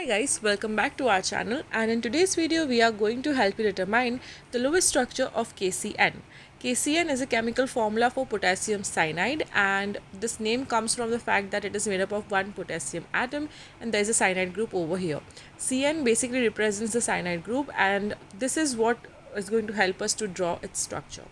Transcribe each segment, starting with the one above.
Hi guys, welcome back to our channel, and in today's video we are going to help you determine the Lewis structure of KCN. KCN is a chemical formula for potassium cyanide, and this name comes from the fact that it is made up of one potassium atom and there is a cyanide group over here. Cn basically represents the cyanide group, and this is what is going to help us to draw its structure.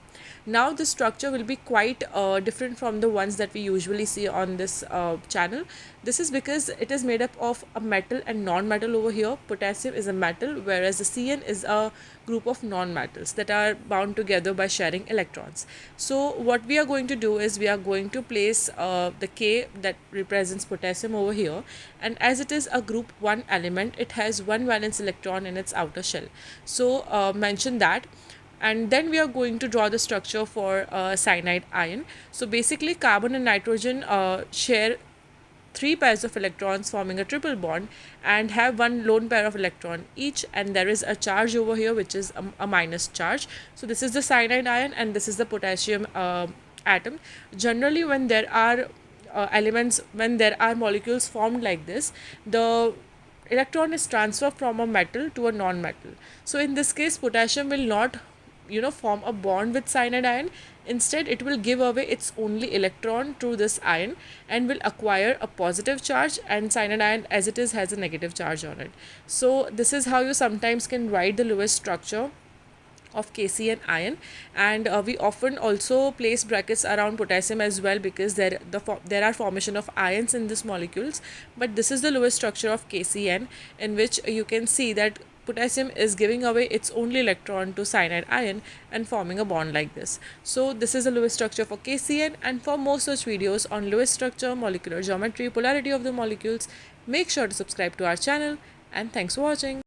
Now this structure will be quite different from the ones that we usually see on this channel. This is because it is made up of a metal and non-metal over here. Potassium is a metal, whereas the Cn is a group of non-metals that are bound together by sharing electrons. So what we are going to do is we are going to place the K that represents potassium over here, and as it is a group 1 element, it has one valence electron in its outer shell. So mention that. And then we are going to draw the structure for cyanide ion. So basically carbon and nitrogen share 3 pairs of electrons forming a triple bond and have one lone pair of electron each, and there is a charge over here which is a minus charge. So this is the cyanide ion and this is the potassium atom. Generally when there are when there are molecules formed like this, the electron is transferred from a metal to a non-metal. So in this case potassium will not form a bond with cyanide ion. Instead it will give away its only electron to this ion and will acquire a positive charge, and cyanide ion as it is has a negative charge on it. So this is how you sometimes can write the Lewis structure of KCN ion. And we often also place brackets around potassium as well, because there are formation of ions in these molecules. But this is the Lewis structure of KCN, in which you can see that potassium is giving away its only electron to cyanide ion and forming a bond like this. So this is the Lewis structure for KCN, and for more such videos on Lewis structure, molecular geometry, polarity of the molecules, make sure to subscribe to our channel, and thanks for watching.